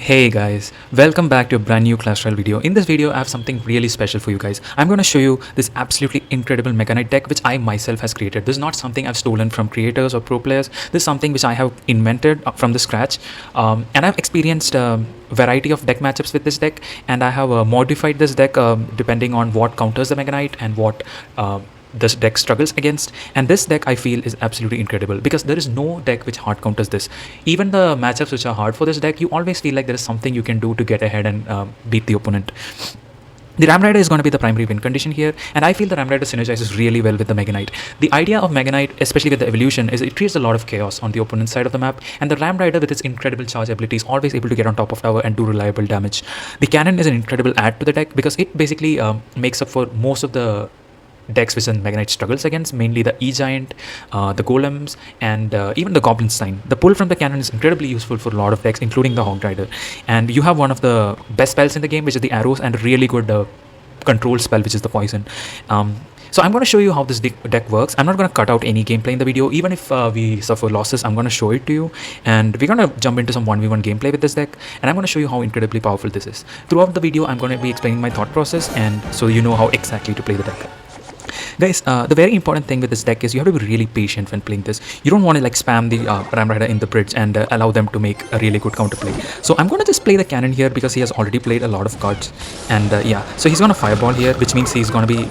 Hey guys, welcome back to a brand new Clash Royale video. In this video, I have something really special for you guys. I'm going to show you this absolutely incredible Mega Knight deck which I myself has created. This is not something I've stolen from creators or pro players. This is something which I have invented from the scratch. And I've experienced a variety of deck matchups with this deck, and I have modified this deck depending on what counters the Mega Knight and what this deck struggles against. And this deck I feel is absolutely incredible because there is no deck which hard counters this. Even the matchups which are hard for this deck, you always feel like there is something you can do to get ahead and beat the opponent. The Ram Rider is going to be the primary win condition here, and I feel the Ram Rider synergizes really well with the Mega Knight. The idea of Mega Knight, especially with the evolution, is it creates a lot of chaos on the opponent's side of the map, and the Ram Rider with its incredible charge ability is always able to get on top of tower and do reliable damage. The cannon is an incredible add to the deck because it basically makes up for most of the decks which Mega Knight struggles against, mainly the E-Giant, the Golems, and even the Goblinstein. The pull from the cannon is incredibly useful for a lot of decks, including the Hog Rider. And you have one of the best spells in the game, which is the arrows, and a really good control spell, which is the poison. So I'm going to show you how this deck works. I'm not going to cut out any gameplay in the video. Even if we suffer losses, I'm going to show it to you. And we're going to jump into some 1v1 gameplay with this deck. And I'm going to show you how incredibly powerful this is. Throughout the video, I'm going to be explaining my thought process, and so you know how exactly to play the deck. Guys, the very important thing with this deck is you have to be really patient when playing this. You don't want to like spam the Ram Rider in the bridge and allow them to make a really good counterplay. So I'm going to just play the cannon here because he has already played a lot of cards. And yeah, so he's going to fireball here, which means he's going to be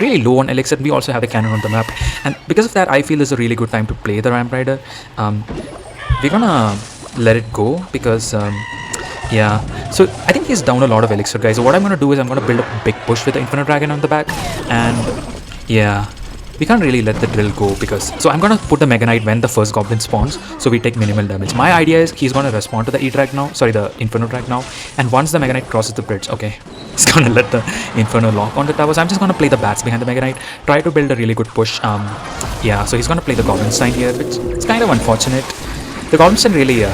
really low on elixir. We also have the cannon on the map. And because of that, I feel this is a really good time to play the Ram Rider. We're going to let it go because... yeah, so I think he's down a lot of elixir, guys. So what I'm going to do is I'm going to build a big push with the Infinite Dragon on the back. And yeah, we can't really let the drill go because... So I'm going to put the Mega Knight when the first Goblin spawns, so we take minimal damage. My idea is he's going to respond to the E-Drag now, sorry, the Inferno Drag now. And once the Mega Knight crosses the bridge, okay, he's going to let the Inferno lock on the tower. So I'm just going to play the bats behind the Mega Knight, try to build a really good push. Yeah, so he's going to play the Goblinstein here, which is kind of unfortunate. The Goblinstein really...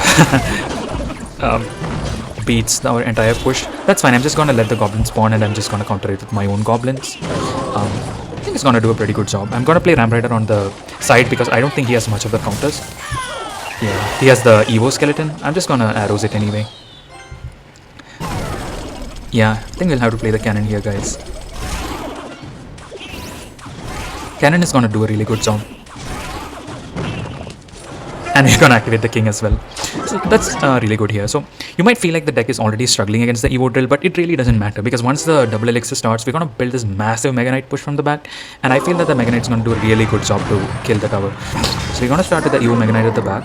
beats our entire push. That's fine. I'm just going to let the goblin spawn and I'm just going to counter it with my own goblins. I think it's going to do a pretty good job. I'm going to play Ram Rider on the side because I don't think he has much of the counters. Yeah, he has the Evo skeleton. I'm just going to arrows it anyway. Yeah, I think we'll have to play the cannon here, guys. Cannon is going to do a really good job. And we're going to activate the king as well. So that's really good here. So you might feel like the deck is already struggling against the Evo drill, but it really doesn't matter because once the double elixir starts, we're going to build this massive Mega Knight push from the back. And I feel that the Mega Knight is going to do a really good job to kill the tower. So we're going to start with the Evo Mega Knight at the back.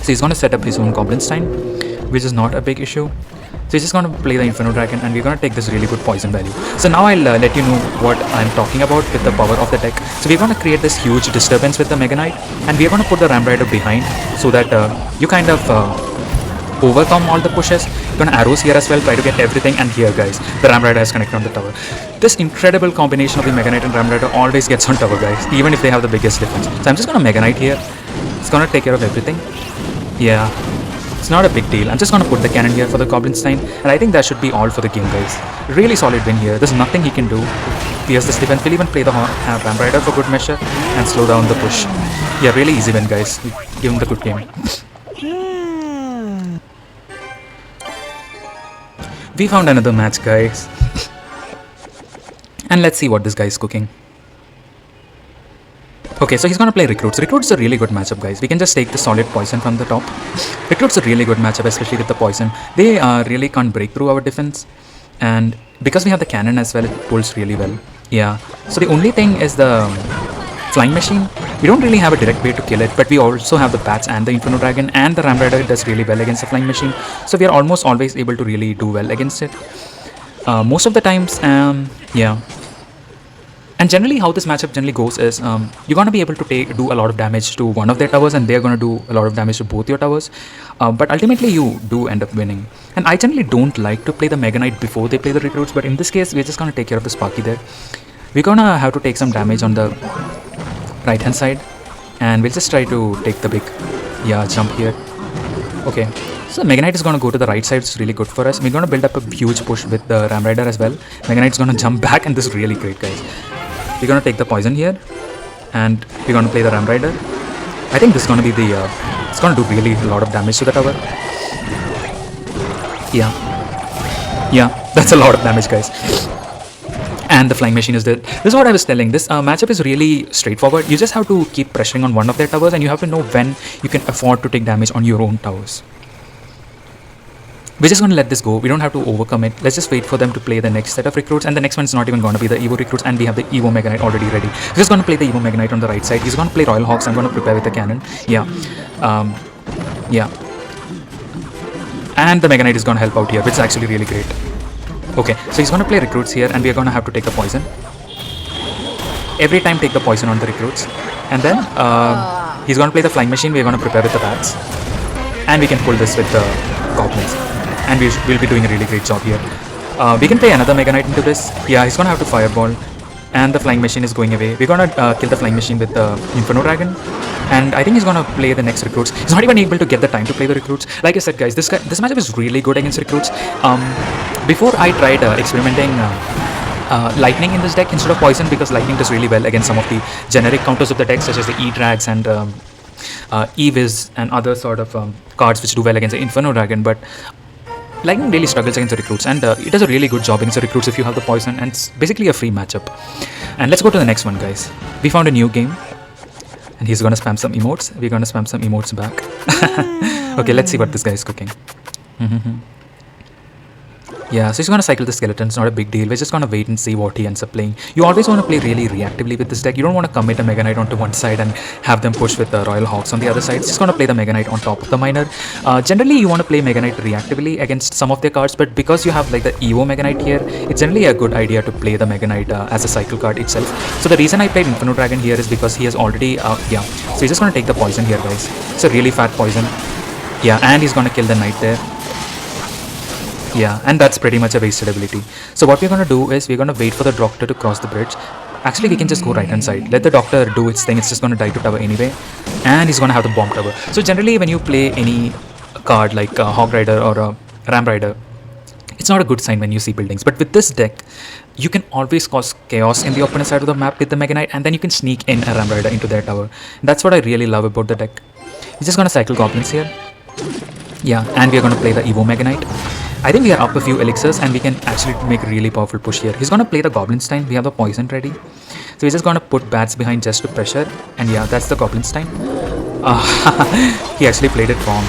So he's going to set up his own Goblinstein, which is not a big issue. So he's just going to play the Inferno Dragon and we're going to take this really good poison value. So now I'll let you know what I'm talking about with the power of the deck. So we're going to create this huge disturbance with the Mega Knight and we're going to put the Ram Rider behind so that you kind of overcome all the pushes. You're going to arrows here as well, try to get everything, and here guys, the Ram Rider has connected on the tower. This incredible combination of the Mega Knight and Ram Rider always gets on tower, guys, even if they have the biggest difference. So I'm just going to Mega Knight here. It's going to take care of everything. Yeah. It's not a big deal. I'm just going to put the cannon here for the Goblinstein, and I think that should be all for the game, guys. Really solid win here. There's nothing he can do. He has this defense. We'll even play the Ram Rider for good measure and slow down the push. Yeah, really easy win, guys. Give him the good game. We found another match, guys. And let's see what this guy is cooking. Okay, so he's going to play Recruits. Recruits is a really good matchup, guys. We can just take the solid poison from the top. Recruits is a really good matchup, especially with the poison. They really can't break through our defense. And because we have the cannon as well, it pulls really well. Yeah. So the only thing is the flying machine. We don't really have a direct way to kill it, but we also have the bats and the Inferno Dragon, and the Ram Rider does really well against the flying machine. So we are almost always able to really do well against it. Most of the times, yeah. And generally how this matchup generally goes is you're going to be able to do a lot of damage to one of their towers and they're going to do a lot of damage to both your towers. But ultimately you do end up winning. And I generally don't like to play the Mega Knight before they play the Recruits, but in this case we're just going to take care of the Sparky there. We're going to have to take some damage on the right hand side and we'll just try to take the big jump here. Okay. So Mega Knight is going to go to the right side. It's really good for us. We're going to build up a huge push with the Ram Rider as well. Mega Knight is going to jump back and this is really great, guys. We're going to take the poison here and we're going to play the Ram Rider. I think this is going to be the it's going to do really a lot of damage to the tower. Yeah, yeah, that's a lot of damage, guys. And the flying machine is dead. This is what I was telling. This matchup is really straightforward. You just have to keep pressuring on one of their towers, and you have to know when you can afford to take damage on your own towers. We're just going to let this go. We don't have to overcome it. Let's just wait for them to play the next set of recruits, and the next one's not even going to be the Evo recruits, and we have the Evo Mega Knight already ready. We're just going to play the Evo Mega Knight on the right side. He's going to play Royal Hawks. I'm going to prepare with the cannon. Yeah. Yeah. And the Mega Knight is going to help out here, which is actually really great. Okay, so he's going to play recruits here, and we are going to have to take the poison. Every time take the poison on the recruits. And then he's going to play the flying machine. We're going to prepare with the bats. And we can pull this with the goblins. And we'll be doing a really great job here. We can play another Mega Knight into this. Yeah, he's going to have to fireball. And the flying machine is going away. We're going to kill the flying machine with the Inferno Dragon. And I think he's going to play the next recruits. He's not even able to get the time to play the recruits. Like I said, guys, this matchup is really good against recruits. Before I tried experimenting lightning in this deck instead of poison, because lightning does really well against some of the generic counters of the deck, such as the E-Drags and E-Viz and other sort of cards which do well against the Inferno Dragon. But lightning really struggles against the recruits, and it does a really good job against the recruits if you have the poison, and it's basically a free matchup. And let's go to the next one, guys. We found a new game, and he's gonna spam some emotes. We're gonna spam some emotes back. Okay, let's see what this guy is cooking. Yeah, so he's going to cycle the skeleton. It's not a big deal. We're just going to wait and see what he ends up playing. You always want to play really reactively with this deck. You don't want to commit a Mega Knight onto one side and have them push with the Royal Hawks on the other side. It's just going to play the Mega Knight on top of the Miner. Generally, you want to play Mega Knight reactively against some of their cards, but because you have like the Evo Mega Knight here, it's generally a good idea to play the Mega Knight as a cycle card itself. So the reason I played Inferno Dragon here is because he has already, so he's just going to take the poison here, guys. It's a really fat poison. Yeah, and he's going to kill the Knight there. Yeah, and that's pretty much a wasted ability. So what we're going to do is we're going to wait for the doctor to cross the bridge. Actually, we can just go right hand side. Let the doctor do its thing. It's just going to die to tower anyway. And he's going to have the bomb tower. So generally, when you play any card like Hog Rider or a Ram Rider, it's not a good sign when you see buildings. But with this deck, you can always cause chaos in the opponent side of the map with the Mega Knight, and then you can sneak in a Ram Rider into their tower. That's what I really love about the deck. He's just going to cycle goblins here. Yeah, and we're going to play the Evo Mega Knight. I think we are up a few elixirs and we can actually make a really powerful push here. He's going to play the Goblinstein. We have the poison ready. So we're just going to put bats behind just to pressure. And yeah, that's the Goblinstein. He actually played it wrong.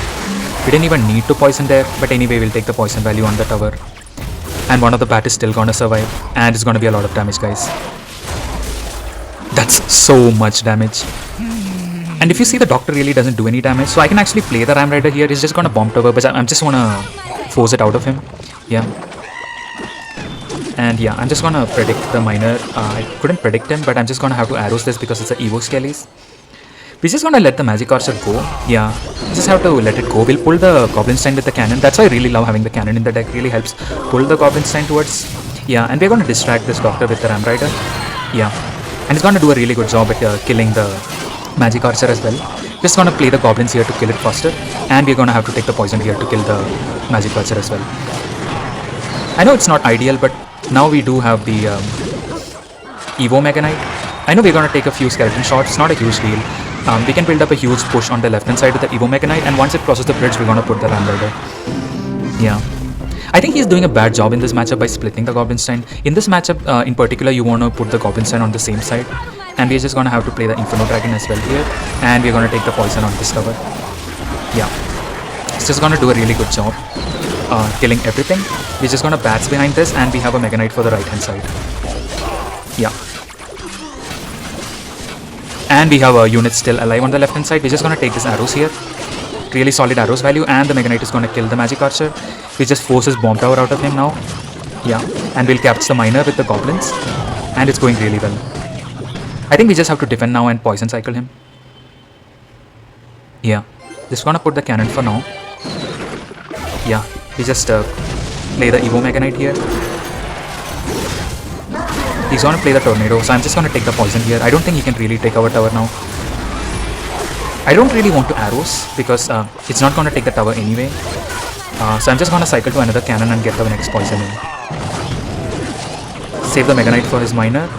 We didn't even need to poison there. But anyway, we'll take the poison value on the tower. And one of the bat is still going to survive. And it's going to be a lot of damage, guys. That's so much damage. And if you see, the doctor really doesn't do any damage. So I can actually play the Ram Rider here. He's just going to bomb tower. But I'm just want to force it out of him. Yeah. And yeah, I'm just gonna predict the Miner. I couldn't predict him, but I'm just gonna have to arrows this because it's a Evo Skellies. We're just gonna let the Magic Archer go. Yeah, we just have to let it go. We'll pull the Goblinstein with the cannon. That's why I really love having the cannon in the deck. Really helps pull the Goblinstein towards. Yeah, and we're gonna distract this doctor with the Ram Rider. Yeah, and he's gonna do a really good job at killing the Magic Archer as well. Just gonna play the goblins here to kill it faster, and we're gonna have to take the poison here to kill the Magic Archer as well. I know it's not ideal, but now we do have the Evo Mega Knight. I know we're gonna take a few skeleton shots. It's not a huge deal. We can build up a huge push on the left hand side with the Evo Mega Knight, and once it crosses the bridge, we're gonna put the Ram Rider. Yeah. I think he's doing a bad job in this matchup by splitting the Goblinstein. In this matchup in particular, you want to put the Goblinstein on the same side. And we're just going to have to play the Inferno Dragon as well here. And we're going to take the poison on this tower. Yeah. It's just going to do a really good job killing everything. We're just going to bats behind this, and we have a Mega Knight for the right hand side. Yeah. And we have a unit still alive on the left hand side. We're just going to take these arrows here. Really solid arrows value, and the Mega Knight is going to kill the Magic Archer. We just force his bomb tower out of him now. Yeah. And we'll capture the Miner with the goblins. And it's going really well. I think we just have to defend now and poison cycle him. Yeah, just gonna put the cannon for now. Yeah, we just play the Evo Mega Knight here. He's gonna play the Tornado, so I'm just gonna take the poison here. I don't think he can really take our tower now. I don't really want to arrows because it's not gonna take the tower anyway. So I'm just gonna cycle to another cannon and get the next poison in. Save the Mega Knight for his Miner.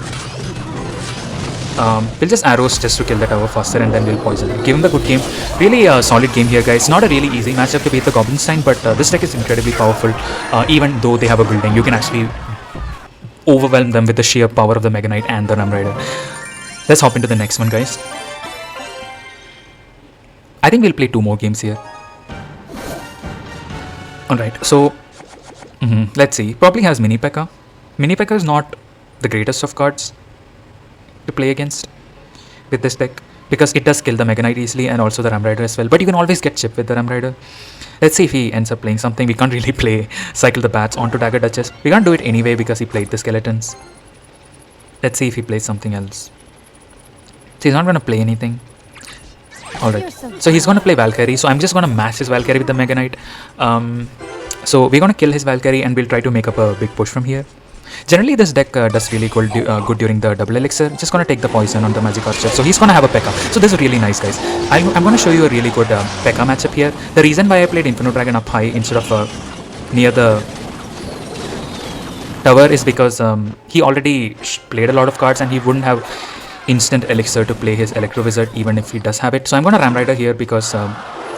We'll just arrows just to kill the tower faster, and then we'll poison it. Give him the good game. Really a solid game here, guys. Not a really easy matchup to beat the Goblinstein, but this deck is incredibly powerful. Even though they have a building, you can actually overwhelm them with the sheer power of the Mega Knight and the Ram Rider. Let's hop into the next one, guys. I think we'll play 2 more games here. Alright, so let's see. Probably has Mini P.E.K.K.A. Mini P.E.K.K.A. is not the greatest of cards to play against with this deck, because it does kill the Mega Knight easily and also the Ram Rider as well, but you can always get chip with the Ram Rider. Let's see if he ends up playing something. We can't really play Cycle the Bats onto Dagger Duchess. We can't do it anyway because he played the Skeletons. Let's see if he plays something else. So he's not going to play anything. Alright, so he's going to play Valkyrie, so I'm just going to mash his Valkyrie with the Mega Knight. So we're going to kill his Valkyrie and we'll try to make up a big push from here. Generally this deck does really good during the double elixir. Just going to take the poison on the Magic Archer. So he's going to have a P.E.K.K.A. So this is really nice, guys. I'm going to show you a really good P.E.K.K.A. matchup here. The reason why I played Inferno Dragon up high instead of near the tower is because he already played a lot of cards and he wouldn't have instant elixir to play his Electro Wizard even if he does have it. So I'm going to Ram Rider here because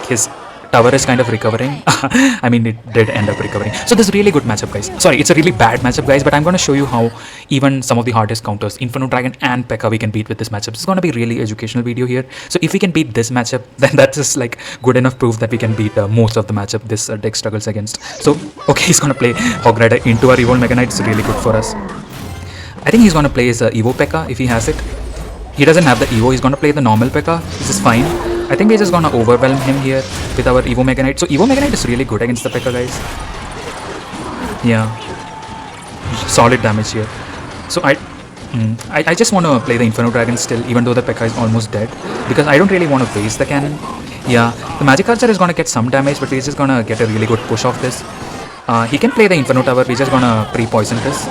his tower is kind of recovering. I mean, it did end up recovering. So this is a really good matchup, guys. Sorry, it's a really bad matchup, guys, but I'm going to show you how even some of the hardest counters, Inferno Dragon and P.E.K.K.A. we can beat with this matchup. It's going to be a really educational video here. So if we can beat this matchup, then that's just like good enough proof that we can beat most of the matchup this deck struggles against. So, okay, he's going to play Hog Rider into our Evolved Mega Knight. It's really good for us. I think he's going to play his Evo P.E.K.K.A. if he has it. He doesn't have the Evo. He's going to play the normal P.E.K.K.A. This is fine. I think we're just gonna overwhelm him here with our Evo Mega Knight. So Evo Mega Knight is really good against the P.E.K.K.A. guys. Yeah, solid damage here. So I just want to play the Inferno Dragon still, even though the P.E.K.K.A. is almost dead, because I don't really want to waste the cannon. Yeah, the Magic Archer is gonna get some damage, but we're just gonna get a really good push off this. He can play the Inferno Tower. We're just gonna pre-poison this.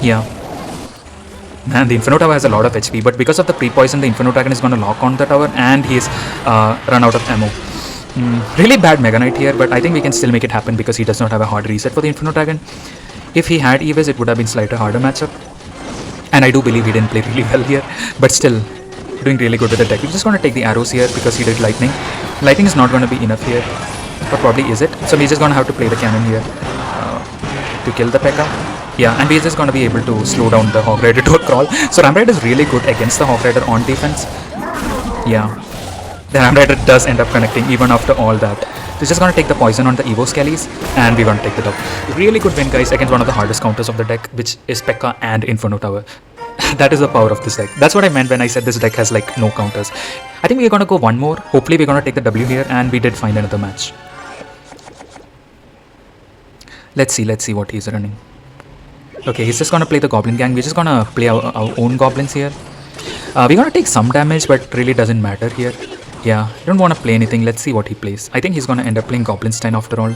Yeah. Man, the Inferno Tower has a lot of HP, but because of the pre-poison, the Inferno Dragon is going to lock on the tower and he's run out of ammo. Really bad Mega Knight here, but I think we can still make it happen because he does not have a hard reset for the Inferno Dragon. If he had EVs, it would have been slightly harder matchup. And I do believe he didn't play really well here, but still doing really good with the deck. We're just going to take the arrows here because he did lightning. Lightning is not going to be enough here, but probably is it. So we're just going to have to play the cannon here to kill the P.E.K.K.A. Yeah, and we're just going to be able to slow down the Hog Rider to a crawl. So Ram Rider is really good against the Hog Rider on defense. Yeah, the Ram Rider does end up connecting even after all that. So just going to take the poison on the Evo Skellies and we're going to take the dub. Really good win, guys, against one of the hardest counters of the deck, which is P.E.K.K.A. and Inferno Tower. That is the power of this deck. That's what I meant when I said this deck has like no counters. I think we're going to go one more. Hopefully we're going to take the W here, and we did find another match. Let's see what he's running. Okay, he's just gonna play the Goblin Gang. We're just gonna play our own goblins here. We're gonna take some damage, but really doesn't matter here. Yeah, don't want to play anything. Let's see what he plays. I think he's gonna end up playing Goblinstein after all.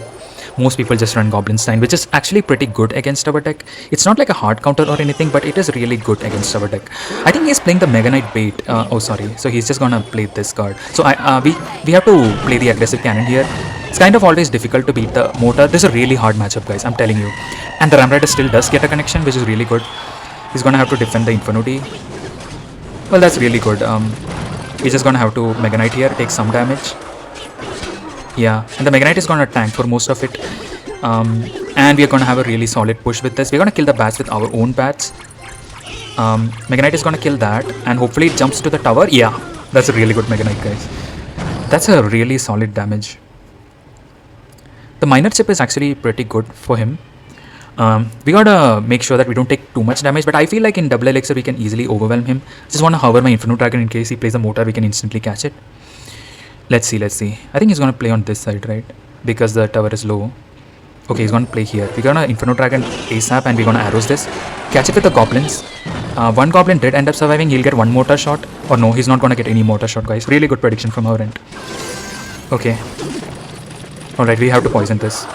Most people just run Goblinstein, which is actually pretty good against our deck. It's not like a hard counter or anything, but it is really good against our deck. I think he's playing the Mega Knight bait. Oh, sorry. So he's just gonna play this card. So we have to play the aggressive cannon here. It's kind of always difficult to beat the Mortar. This is a really hard matchup, guys, I'm telling you. And the Ram Rider still does get a connection, which is really good. He's gonna have to defend the Inferno D. Well, that's really good. He's just gonna have to Mega Knight here, take some damage. Yeah, and the Mega Knight is gonna tank for most of it. And we're gonna have a really solid push with this. We're gonna kill the bats with our own bats. Mega Knight is gonna kill that, and hopefully it jumps to the tower. Yeah, that's a really good Mega Knight, guys. That's a really solid damage. The minor chip is actually pretty good for him. We gotta make sure that we don't take too much damage, but I feel like in double elixir we can easily overwhelm him. Just wanna hover my Inferno Dragon in case he plays a Mortar, we can instantly catch it. Let's see. I think he's gonna play on this side, right? Because the tower is low. Okay, he's gonna play here. We're gonna Inferno Dragon ASAP and we're gonna arrows this. Catch it with the goblins. One goblin did end up surviving. He'll get one Mortar shot. Or no, he's not gonna get any Mortar shot, guys. Really good prediction from our end. Okay. Alright, we have to poison this.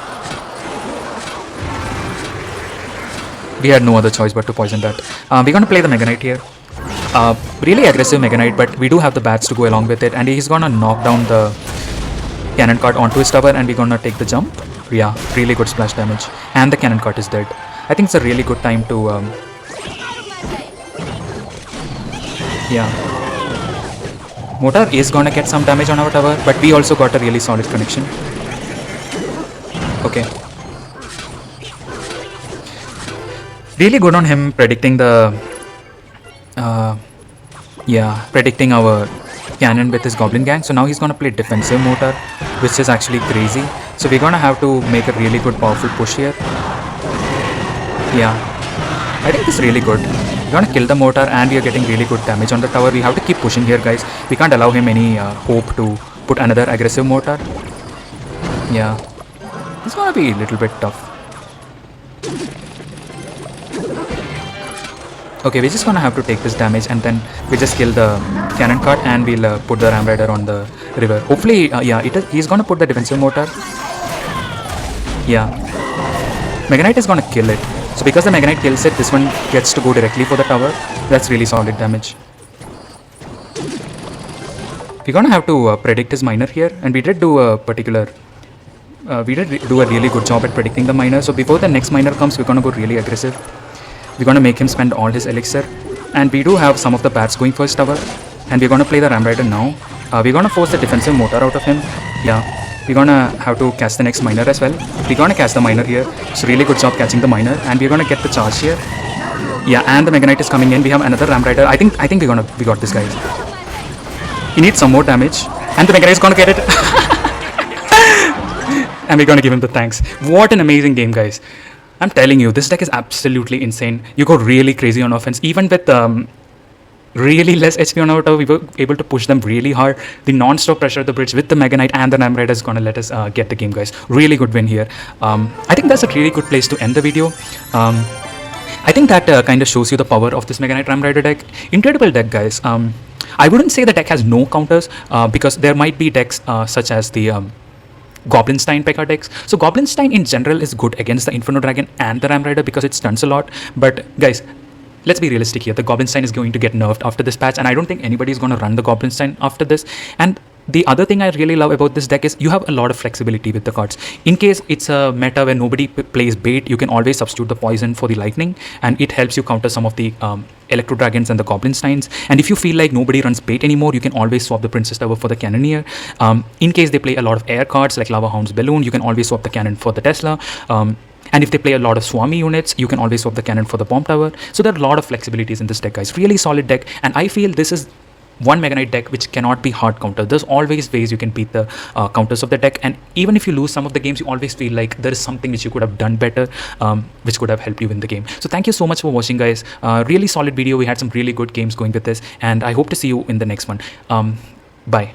We had no other choice but to poison that. We're gonna play the Mega Knight here. Really aggressive Mega Knight, but we do have the bats to go along with it, and he's gonna knock down the cannon cart onto his tower and we're gonna take the jump. Yeah, really good splash damage. And the cannon cart is dead. I think it's a really good time to Yeah. Mortar is gonna get some damage on our tower, but we also got a really solid connection. Okay. Really good on him predicting the predicting our cannon with his goblin gang. So now he's gonna play defensive mortar, which is actually crazy. So we're gonna have to make a really good powerful push here. Yeah, I think this is really good. We're gonna kill the mortar and we are getting really good damage on the tower. We have to keep pushing here, guys. We can't allow him any hope to put another aggressive mortar. Yeah, it's gonna be a little bit tough. Okay, we're just gonna have to take this damage and then we just kill the cannon cart and we'll put the ram rider on the river. Hopefully, he's gonna put the defensive mortar. Yeah, Mega Knight is gonna kill it. So because the Mega Knight kills it, this one gets to go directly for the tower. That's really solid damage. We're gonna have to predict his miner here, and we did do a really good job at predicting the miner. So before the next miner comes, we're gonna go really aggressive. We're gonna make him spend all his elixir, and we do have some of the bats going first tower, and we're gonna play the ram rider now. We're gonna force the defensive mortar out of him. Yeah. We're gonna have to catch the next miner as well. We're gonna catch the miner here. So really good job catching the miner, and we're gonna get the charge here. Yeah, and the Mega Knight is coming in. We have another Ram Rider. I think we got this, guys. He needs some more damage, and the Mega Knight is gonna get it. And we're gonna give him the thanks. What an amazing game, guys! I'm telling you, this deck is absolutely insane. You go really crazy on offense, even with really less HP on our tower. We were able to push them really hard. The non-stop pressure at the bridge with the Mega Knight and the Ram Rider is going to let us get the game, guys. Really good win here. I think that's a really good place to end the video. I think that kind of shows you the power of this Mega Knight Ram Rider deck. Incredible deck, guys. I wouldn't say the deck has no counters because there might be decks such as the Goblinstein P.E.K.K.A decks. So Goblinstein in general is good against the Inferno Dragon and the Ram Rider because it stunts a lot. But guys, let's be realistic here. The Goblinstein is going to get nerfed after this patch, and I don't think anybody is going to run the Goblinstein after this. And the other thing I really love about this deck is you have a lot of flexibility with the cards. In case it's a meta where nobody plays bait, you can always substitute the poison for the lightning, and it helps you counter some of the Electro Dragons and the Goblinsteins. And if you feel like nobody runs bait anymore, you can always swap the Princess Tower for the Cannoneer. In case they play a lot of air cards like Lava Hound's Balloon, you can always swap the cannon for the Tesla. And if they play a lot of Swami units, you can always swap the cannon for the bomb tower. So there are a lot of flexibilities in this deck, guys. Really solid deck. And I feel this is one Mega Knight deck which cannot be hard countered. There's always ways you can beat the counters of the deck. And even if you lose some of the games, you always feel like there is something which you could have done better, which could have helped you win the game. So thank you so much for watching, guys. Really solid video. We had some really good games going with this. And I hope to see you in the next one. Bye.